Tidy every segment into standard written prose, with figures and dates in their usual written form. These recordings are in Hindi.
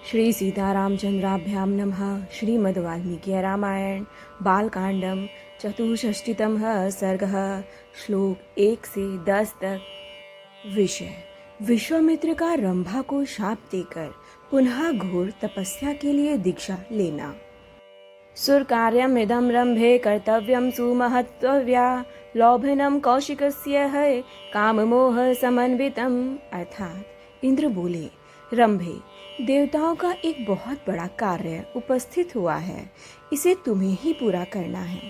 श्री सीतारामचंद्राभ्याम नमः। श्रीमद् वाल्मीकि रामायण बालकांडम चतुष्षष्टितमः सर्गः। श्लोक 1 से 10 तक। विषय: विश्वामित्र का रंभा को शाप देकर पुनः घोर तपस्या के लिए दीक्षा लेना। सुरकार्यमिदं रंभे कर्तव्यं सुमहत्त्वया लोभनं कौशिकस्य है काममोह समन्वितम। अर्थात इंद्र बोले, रंभे, देवताओं का एक बहुत बड़ा कार्य उपस्थित हुआ है, इसे तुम्हें ही पूरा करना है।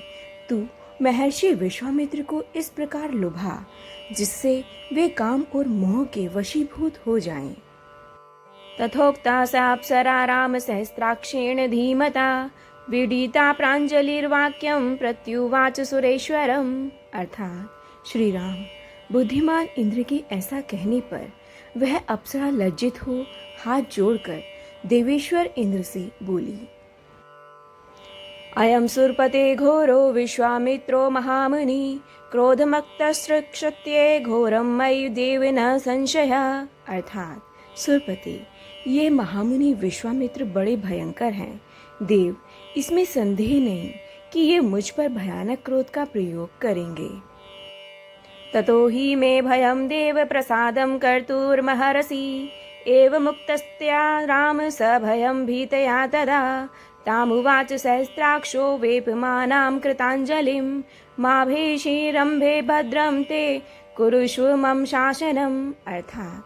तू महर्षि विश्वामित्र को इस प्रकार लुभा जिससे वे काम और मोह के वशीभूत हो जाएं। तथोक्ता सा अप्सरा राम सहस्त्राक्षेण धीमता विदिता प्रांजलिर्वाक्यम प्रत्युवाच सुरेश्वरम। अर्थात श्री राम बुद्धिमान इंद्र की ऐसा कहने पर वह अप्सरा लज्जित हो हाथ जोड़कर देवेश्वर इंद्र से बोली, अयम सुरपते घोरो विश्वामित्रो महामुनि क्रोधमक्तस्त्रक्षत्ये घोरम मयि देव न संशय। अर्थात सुरपते, ये महामुनि विश्वामित्र बड़े भयंकर हैं। देव, इसमें संदेह नहीं कि ये मुझ पर भयानक क्रोध का प्रयोग करेंगे। ततो ही मे भयं देव प्रसादं कर्तुर्महर्षि एव मुक्तस्त्या राम स भयं भीतया तदा तामुवाच सहस्राक्षो वेपमानां कृताञ्जलिं मा भेषि रंभे भद्रं ते कुरुष्व मम शासनम्। अर्थात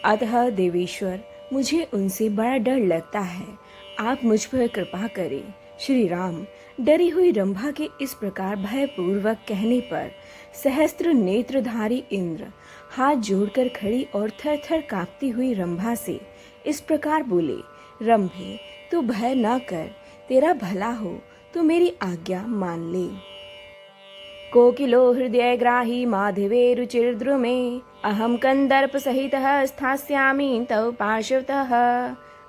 अतः देवेश्वर, मुझे उनसे बड़ा डर लगता है, आप मुझ पर कृपा करें। श्री राम डरी हुई रंभा के इस प्रकार भयपूर्वक कहने पर सहस्त्र नेत्रधारी इंद्र हाथ जोड़कर खड़ी और थर थर कांपती हुई रंभा से इस प्रकार बोले, रंभे, तू भय न कर, तेरा भला हो तो मेरी आज्ञा मान ले। कोकिलो हृदय ग्राही माधवे रुचिर्द्रुमे अहम कंदर्प सहितः स्थास्यामि तव पार्श्वतः।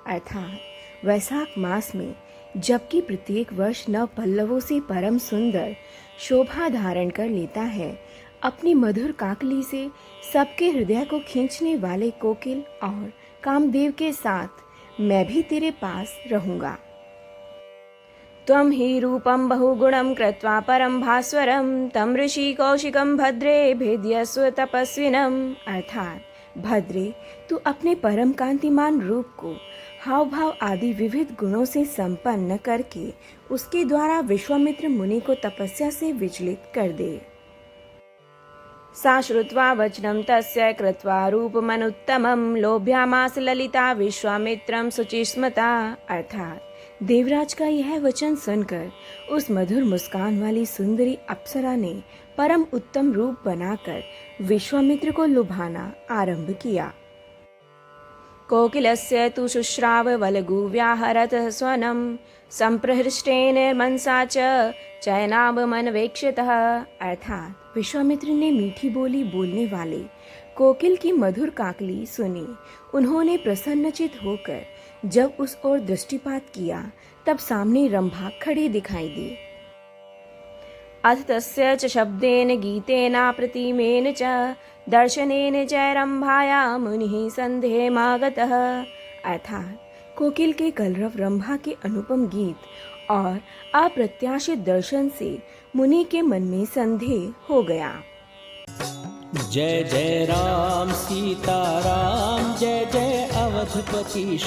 अर्थात वैशाख मास में जबकि प्रत्येक वर्ष नव पल्लवों से परम सुंदर शोभा धारण कर लेता है, अपनी मधुर काकली से सबके हृदय को खींचने वाले कोकिल और कामदेव के साथ मैं भी तेरे पास रहूंगा। त्वं हि रूपं बहुगुणं कृत्वा परं भास्वरं तम ऋषि कौशिकं भद्रे भेद्यस्व तपस्विनम्। अर्थात भद्रे, तू अपने परम कांतिमान रूप को हाव भाव आदि विविध गुणों से संपन्न करके उसके द्वारा विश्वामित्र मुनि को तपस्या से विचलित कर दे। सा श्रुत्वा वचनं तस्य कृत्वा रूपमनुत्तमं लोभ्यामास ललिता विश्वामित्रं शुचिस्मता। अर्थात देवराज का यह वचन सुनकर उस मधुर मुस्कान वाली सुंदरी अप्सरा ने परम उत्तम रूप बनाकर विश्वामित्र को लुभाना आरंभ किया। कोकिलस्य तु शुश्राव वलगुव्याहरत स्वनं संप्रहृष्टेन मनसा च चयनाभमनवेक्षितः। अर्थात विश्वामित्र ने मीठी बोली बोलने वाले कोकिल की मधुर काकली सुनी। उन्होंने प्रसन्नचित होकर जब उस ओर दृष्टिपात किया तब सामने रंभा खड़ी दिखाई दी। अथ तस्य च शब्देन गीतेना प्रतिमेन च दर्शनेन जय रंभाया मुनिः संदेहमागतः। अर्थात कोकिल के कलरव रंभा के अनुपम गीत और अप्रत्याशित दर्शन से मुनि के मन में संदेह हो गया। जय जय राम सीता राम, जय जय अवधपति।